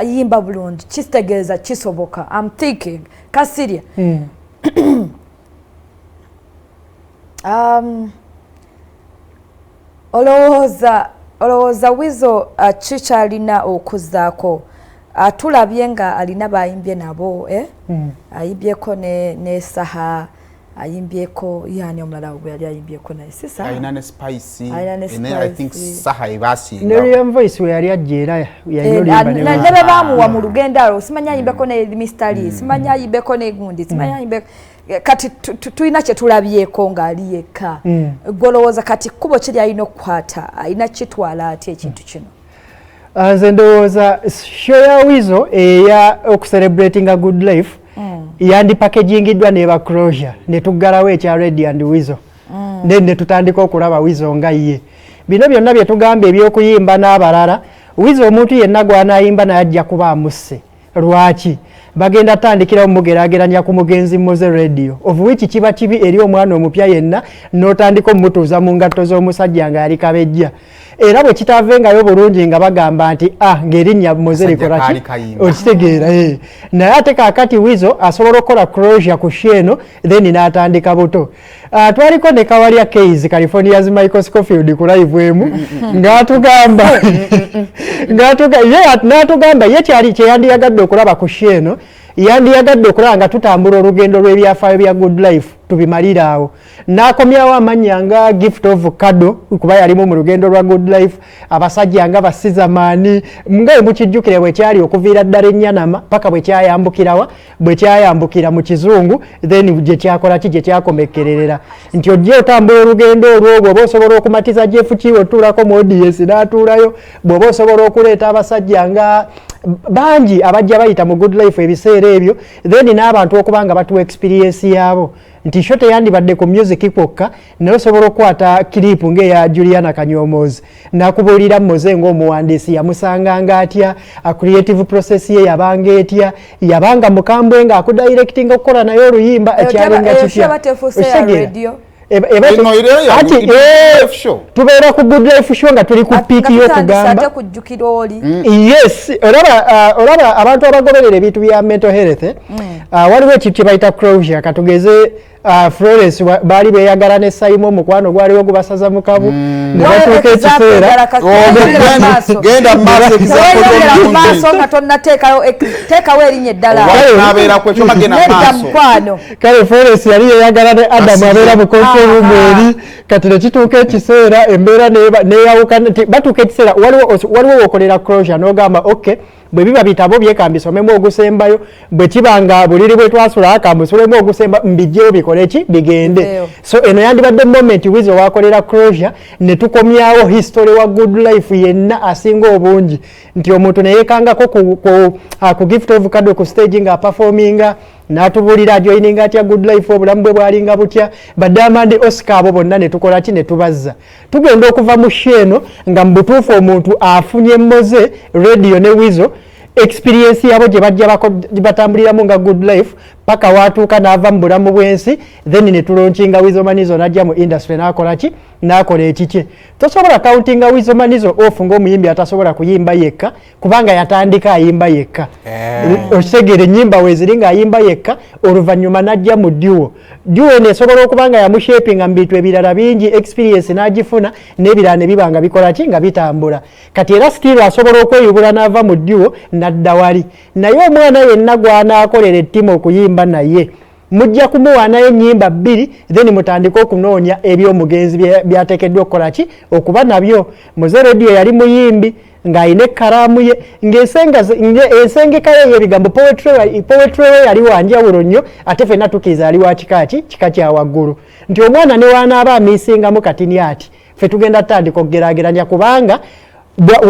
ayimba bulungi kitegeeza kisoboka. I'm thinking Kasiria olowooza Weasel kikyalina okuzaako. Tulabye nga alina bayimbye nabo ayimbyeko ne Saha ayimbyeko yani omulala gwe yali ayimbyeko naye Saha ayina ne Spice I think Saha ibasinga ne voice we yali ajera ne bamuwa mu lugendalo simanya ayimbyeko ne Mr. Lee simanya ayimbyeko ne Gundi simanya ayimbyeko kati tulina kye tulabyeko ng'ali yekka golowooza kati kubo kiri alina okukwata alina kitwala ati ekintu kino. Nze ndowooza show ya Weasel eya okucelebrating a good life yandi packagingiddwa neba closure ne tuggalawo ekya Reddy and Weasel ne tutandika okulaba Weasel nga ye. Bino byonna bye tugamba ebyokuyimba n'abalala Weasel omuntu yenna gw'anaayimba naye ajja kuba amusse. Lwaki? Bagenda tandikira omugerageranya ku mugenzi Moze Radio of which kiba kibi eri omwana omupya yenna n'otandika omutuuza mu ngatto z'omusajja nga yali kabejja. Era bwe kitavengayo bulungi nga bagamba nti ng'erinnya Moze likolaki okitegeera naye ate kaakati Weasel asobola okukola closure ku sheno then n'atandika buto. Twaliko ne Kawalya Case California's Michael Scofield ku live emu n'atugamba ye kyali kyeyandiyagadde okulaba ku sheno yandiyagadde okulaba nga tutambula olugendo lw'ebyafaayo bya good life tubimalira awo. N'akomyawo amannya nga Gift of Kado kuba yalimu mu lugendo lwa good life abasajja nga basiza maani nga mukijjukire bwe kyali okuviira ddala Ennyanama paka bwe kyayambukira mu Kizungu then gye kyakola ki gye kyakomekererera nti ojje otambula olugendo olwo bw'oba osobola okumatiza Jeff Kiwo otuulako mu audience n'atuulayo bw'oba osobola okuleeta abasajja nga bangi abajja bayita mu good life ebiseera ebyo then n'abantu okuba nga batuwa experience yaabo nti shote yandibadde ku music kwokka naye osobola okukwata clip ng'eya Juliana Kanyomozi n'akubuulira Moze ng'omuwandiisi yamusanganga atya creative process ye yabanga etya yabanga mukambwe nga akudirectinga okukola naye oluyimba ekyalinga kitya tubeera ku good life show nga tuli ku piiki y'okugamba yes olaba abantu abagoberera ebintu bya mental health waliwo ekintu kye bayita closure katugeze Florence bali beyagala ne Saimo mukwano gwaliwo gubasaza mukabu ne batuuka ekiseera genda maaso nga tonna teekawo erinnya eddala nabeera ku ekyo bagenda maaso kale Florence yali yeyagala ne Adam abeera mu control room eri kati ne kituuka ekiseera embeera neyawuka batuuka ekiseera waliwo wokolera closure n'ogamba okay bwe biba bitabo byekambisa omemu ogusembayo bwe kibanga buliri bwe twasula akambusulemu ogusemba mbijjeyo bikole ki bigende so eno yandibadde moment Weasel wakolera closure ne tukomyawo history wa good life yenna asinga obungi nti omuntu neyekangako ku Gift of Kado ku stage nga performinga n'atubuulira joininga atya good life obulamu bwe bwalinga butya Badamandi Oscar abo bonna ne tukola ki ne tubazza tugenda okuva mu sheno nga mu butuufu omuntu afunye Moze Radio ne Weasel experience yabo gye bajja batambuliramu nga good life paka watuuka n'ava mu bulamu bw'ensi then ne tulonkinga Weasel Manizo n'ajja mu industry n'akola ki n'akola ekikye tosobola countinga Weasel Manizo off ng'omuyimbi atasobola kuyimba yekka kubanga yatandika ayimba yekka okitegeera ennyimba weeziri ng'ayimba yekka oluvannyuma n'ajja mu duo nesobola okuba nga yamushapinga mu bintu ebirala bingi experience n'agifuna n'ebirala ne biba nga bikola ki nga bitambula kati era still asobola okweyubula n'ava mu duo n'adda wali naye omwana yenna gw'anaakolera ettima okuyimba naye mujja kumuwa naye ennyimba bbiri then mutandika okunoonya eby'omugenzi byateekeddwa okukola ki okuba nabyo Moze Radio yali muyimbi ng'ayina ekkalaamu ye ng'ensengeka ye y'ebigambo poetry we yali wanjawulo nnyo ate ffenna tukkiriza yali wa kika kya waggulu nti omwana ne wanaaba amiisingamu katini ati ffe tugenda tutandika okugeraageranya kubanga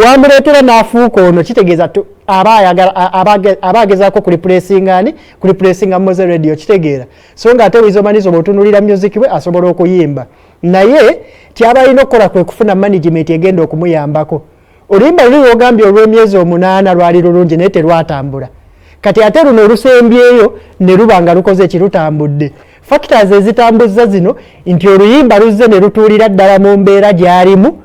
wamuleetera n'afuuka ono kitegeeza aba agezaako kulipulesinga Moze Radio kitegeera so nga ate Weasel Manizo bw'otunuulira music we asobola okuyimba naye kyaba alina okukola kwe kufuna management egenda okumuyambako oluyimba luli lwogambye olw'emyezi 8 lwali lulungi naye terwatambula kati ate luno olusembyeyo ne luba nga lukoze ekirutambudde factors ezitambuzza zino nti oluyimba luzze ne lutuulira ddala mu mbeera gy'alimu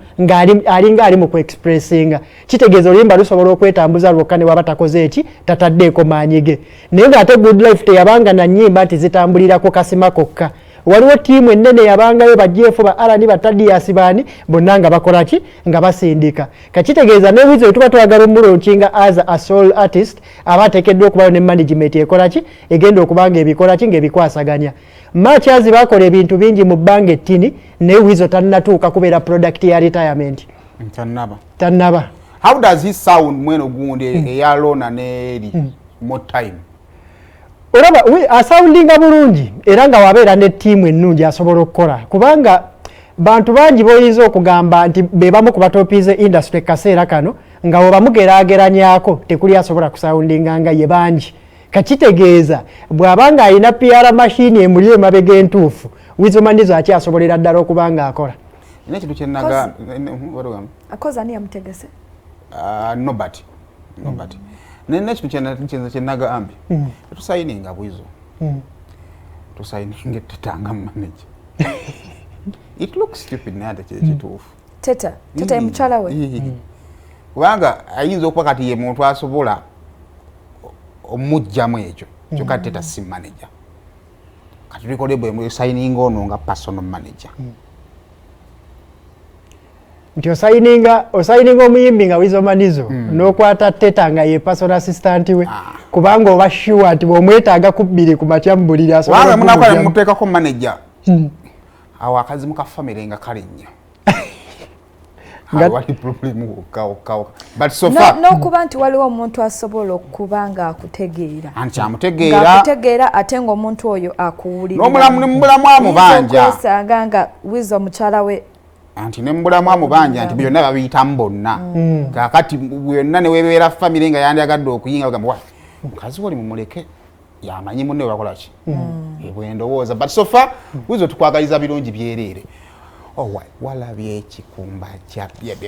alinga ali mu ku-expressinga kitegeeza oluyimba lusobola okwetambuza lwokka ne waba takoze eki tataddeeko maanyi ge naye ng'ate Good Life teyabanga na nnyimba nti zitambulira ku kasima kokka waliwo ttiimu ennene yabangayo bajeefu ba Alani batadiyasi baani bonna nga bakola ki nga basindika kakitegeeza ne Wizo tuba twagala omulonkinga as a soul artist aba ateekeddwa okubayo ne management ekola ki egenda okubanga ebikola ki ng'ebikwasaganya Matches bakola ebintu bingi mu bbanga ettini ne Wizo tannatuuka kubeera product ya retirement tannaba how does he sound mweno gundi eyalona neeri more time olaba asoundinga bulungi era nga wabeera ne ttiimu ennungi asobola okukola kubanga bantu bangi boyinza okugamba nti bebamu ku batopize industry kaseera kano nga webamugeraageranyako tekuli asobola kusoundinga nga ye bangi kakitegeeza bw'abanga alina PR machine emuli emabega entuufu Wizo Manizo akyasobolera ddala okubanga akola ekintu kyennaga akoza ani yamutegese nobody nene kintu kyennagambi tusayininga Bwizo tusayininga tetanga manager it looks stupid naye ate kituufu teta ye mukyala we kubanga ayinza okuba kati ye muntu asobola omujjamu ekyo kyokka teta si manager kati tulikole bwe sayininga ono nga personal manager nti osayininga omuyimbi nga Wizo Manizo n'okwata teta nga ye personal assistant we kubanga oba sure nti bw'omwetaaga ku bbiri ku matya mu buliri asobola munakola muteekako manager awo akazimu ka family nga kale nnyo wali problem but so far n'okuba nti waliwo omuntu asobola okuba nga akutegeera anti amutegeera ate ng'omuntu oyo akuwulira n'omulamu amubanja okwesanga nga Wizo mukyala we anti nembulamu amubanja nti byonna babiyitamu bonna kakati byonna ne webeera family nga yandyagadde okuyinga bagamba mukazi wali mumuleke yamanyi munne bakola ki bwendowooza but so far Wizo tukwagaliza birungi byereere walabye ekikumba